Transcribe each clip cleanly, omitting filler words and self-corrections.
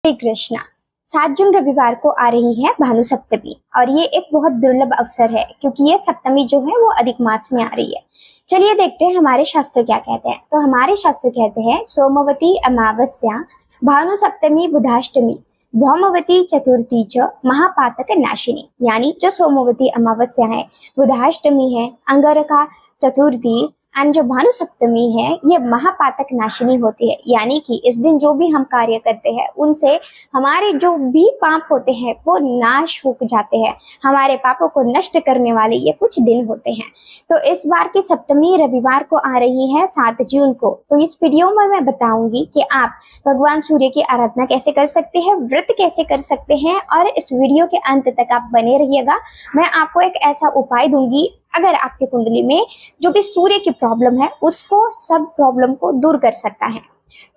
हरे कृष्णा। 7 जून रविवार को आ रही है भानु सप्तमी और ये एक बहुत दुर्लभ अवसर है क्योंकि ये सप्तमी जो है वो अधिक मास में आ रही है। चलिए देखते हैं हमारे शास्त्र क्या कहते हैं। तो हमारे शास्त्र कहते हैं सोमवती अमावस्या भानु सप्तमी बुधाष्टमी भौमवती चतुर्थी च महापातक नाशिनी। यानी जो सोमवती अमावस्या है, बुधाष्टमी है, अंगारका चतुर्थी एंड जो भानु सप्तमी है ये महापातक नाशिनी होती है। यानी कि इस दिन जो भी हम कार्य करते हैं उनसे हमारे जो भी पाप होते हैं वो नाश हो जाते हैं। हमारे पापों को नष्ट करने वाले ये कुछ दिन होते हैं। तो इस बार की सप्तमी रविवार को आ रही है 7 जून को। तो इस वीडियो में मैं बताऊंगी कि आप भगवान सूर्य की आराधना कैसे कर सकते हैं, व्रत कैसे कर सकते हैं, और इस वीडियो के अंत तक आप बने रहिएगा। मैं आपको एक ऐसा उपाय दूंगी, अगर आपके कुंडली में जो भी सूर्य की प्रॉब्लम है उसको सब प्रॉब्लम को दूर कर सकता है।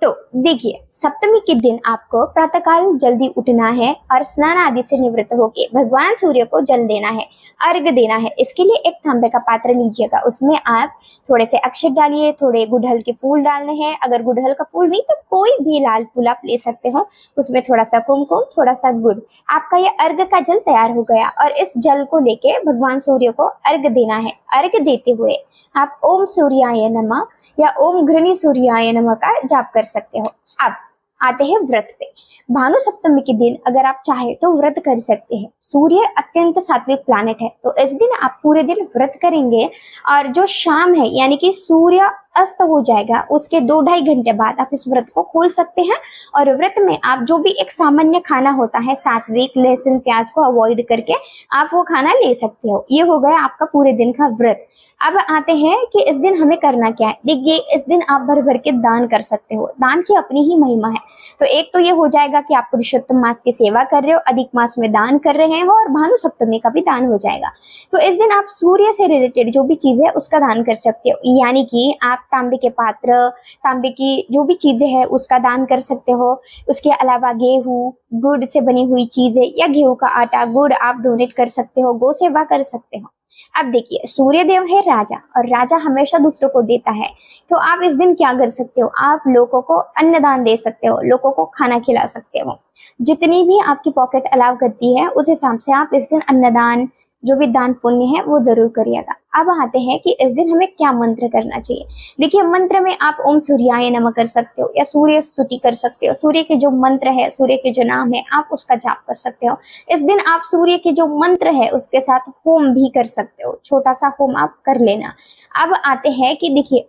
तो देखिए, सप्तमी के दिन आपको प्रातःकाल जल्दी उठना है और स्नान आदि से निवृत्त होकर भगवान सूर्य को जल देना है, अर्घ देना है। इसके लिए एक तांबे का पात्र लीजिएगा, उसमें आप थोड़े से अक्षत डालिए, थोड़े गुड़हल के फूल डालने हैं। अगर गुड़हल का फूल नहीं तो कोई भी लाल फूल आप ले सकते हो। उसमें थोड़ा सा कुमकुम, थोड़ा सा गुड़। आपका ये अर्घ का जल तैयार हो गया और इस जल को लेके भगवान सूर्य को अर्घ देना है। अर्घ देते हुए आप ओम सूर्याय नमः या ओम घृणी सूर्याय नमः का जाप कर सकते हो। अब आते हैं व्रत पे। भानु सप्तमी के दिन अगर आप चाहे तो व्रत कर सकते हैं। सूर्य अत्यंत सात्विक प्लैनेट है, तो इस दिन आप पूरे दिन व्रत करेंगे और जो शाम है यानी कि सूर्य अस्त हो जाएगा उसके 2-2.5 घंटे बाद आप इस व्रत को खोल सकते हैं। और व्रत में आप जो भी एक सामान्य खाना होता है सात्विक, लहसुन प्याज को अवॉइड करके आप वो खाना ले सकते हो। ये हो गया आपका पूरे दिन का व्रत। अब आते हैं कि इस दिन हमें करना क्या है। देखिए, इस दिन आप भर भर के दान कर सकते हो। दान की अपनी ही महिमा है। तो एक तो ये हो जाएगा कि आप पुरुषोत्तम मास की सेवा कर रहे हो, अधिक मास में दान कर रहे हो, और भानु सप्तमी का भी दान हो जाएगा। तो इस दिन आप सूर्य से रिलेटेड जो भी चीज है उसका दान कर सकते हो। यानी कि आप तांबे के पात्र, तांबे की जो भी चीजें हैं उसका दान कर सकते हो। उसके अलावा गेहूं, गुड़ से बनी हुई चीजें या गेहूं का आटा, गुड़ आप डोनेट कर सकते हो, गौ सेवा कर सकते हो। अब देखिए, सूर्य देव है राजा और राजा हमेशा दूसरों को देता है। तो आप इस दिन क्या कर सकते हो, आप लोगों को अन्नदान दे सकते हो, लोगों को खाना खिला सकते हो। जितनी भी आपकी पॉकेट अलाउ करती है उस हिसाब से आप इस दिन अन्नदान, जो भी दान पुण्य है वो जरूर करिएगा। अब आते हैं कि इस दिन हमें क्या मंत्र करना चाहिए। देखिए, मंत्र में आप ओम सूर्याय नमः कर सकते हो या सूर्य स्तुति कर सकते हो। सूर्य के जो मंत्र है, सूर्य के जो नाम है, आप उसका जाप कर सकते हो। इस दिन आप सूर्य के जो मंत्र है उसके साथ होम भी कर सकते हो, छोटा सा होम आप कर लेना। अब आते हैं कि देखिए,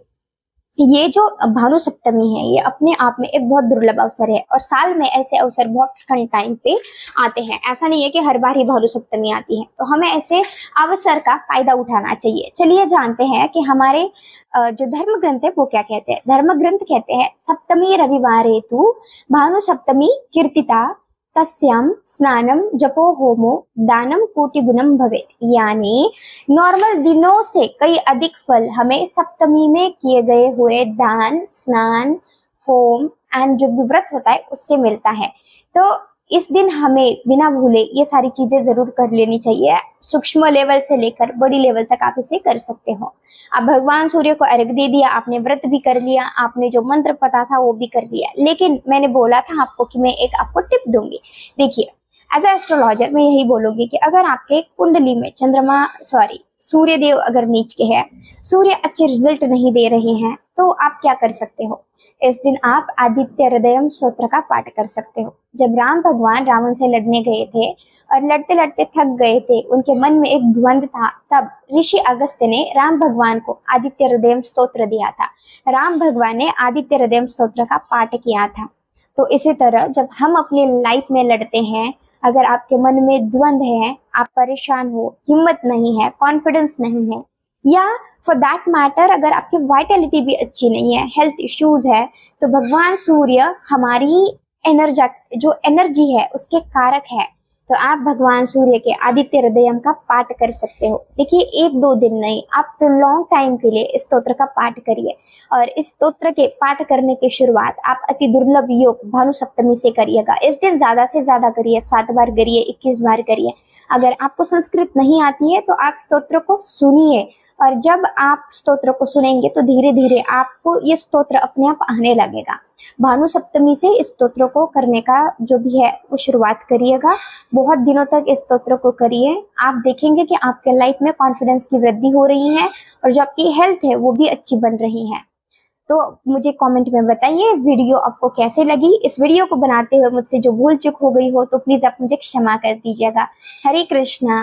ये जो भानु सप्तमी है ये अपने आप में एक बहुत दुर्लभ अवसर है और साल में ऐसे अवसर बहुत कम टाइम पे आते हैं। ऐसा नहीं है कि हर बार ही भानु सप्तमी आती है, तो हमें ऐसे अवसर का फायदा उठाना चाहिए। चलिए जानते हैं कि हमारे जो धर्म ग्रंथ है वो क्या कहते हैं। धर्म ग्रंथ कहते हैं सप्तमी रविवारे तु भानु सप्तमी कीर्तिता तस्याम स्नानम जपो होमो दानम कोटि गुणम भवेत। यानी नॉर्मल दिनों से कई अधिक फल हमें सप्तमी में किए गए हुए दान, स्नान, होम एंड जो भी व्रत होता है उससे मिलता है। तो इस दिन हमें बिना भूले ये सारी चीजें जरूर कर लेनी चाहिए। सूक्ष्म लेवल से लेकर बड़ी लेवल तक आप इसे कर सकते हो। अब भगवान सूर्य को अर्घ दे दिया, आपने व्रत भी कर लिया, आपने जो मंत्र पता था वो भी कर लिया। लेकिन मैंने बोला था आपको कि मैं एक आपको टिप दूंगी। देखिए, एज ए एस्ट्रोलॉजर मैं यही बोलूंगी कि अगर आपके कुंडली में सूर्य देव अगर नीच के हैं, सूर्य अच्छे रिजल्ट नहीं दे रहे हैं, तो आप क्या कर सकते हो। इस दिन आप आदित्य हृदयम स्तोत्र का पाठ कर सकते हो। जब राम भगवान रावण से लड़ने गए थे और लड़ते लड़ते थक गए थे, उनके मन में एक द्वंद था, तब ऋषि अगस्त्य ने राम भगवान को आदित्य हृदयम स्तोत्र दिया था। राम भगवान ने आदित्य हृदयम स्तोत्र का पाठ किया था। तो इसी तरह जब हम अपनी लाइफ में लड़ते हैं, अगर आपके मन में द्वंद है, आप परेशान हो, हिम्मत नहीं है, कॉन्फिडेंस नहीं है, या फॉर दैट मैटर अगर आपकी वाइटलिटी भी अच्छी नहीं है, हेल्थ इश्यूज है, तो भगवान सूर्य हमारी एनर्जी है उसके कारक है। तो आप भगवान सूर्य के आदित्य हृदयम का पाठ कर सकते हो। देखिए, 1-2 दिन नहीं, आप लॉन्ग टाइम के लिए इस स्तोत्र का पाठ करिए। और इस स्तोत्र के पाठ करने की शुरुआत आप अति दुर्लभ योग भानु सप्तमी से करिएगा। इस दिन ज्यादा से ज्यादा करिए, 7 बार करिए, 21 बार करिए। अगर आपको संस्कृत नहीं आती है तो आप स्तोत्र को सुनिए और जब आप स्तोत्र को सुनेंगे तो धीरे धीरे आपको ये स्तोत्र अपने आप आने लगेगा। भानु सप्तमी से इस स्तोत्र को करने का जो भी है वो शुरुआत करिएगा। बहुत दिनों तक इस स्तोत्र को करिए, आप देखेंगे कि आपके लाइफ में कॉन्फिडेंस की वृद्धि हो रही है और जो आपकी हेल्थ है वो भी अच्छी बन रही है। तो मुझे कमेंट में बताइए वीडियो आपको कैसे लगी। इस वीडियो को बनाते हुए मुझसे जो भूल चूक हो गई हो तो प्लीज आप मुझे क्षमा कर दीजिएगा। हरे कृष्णा।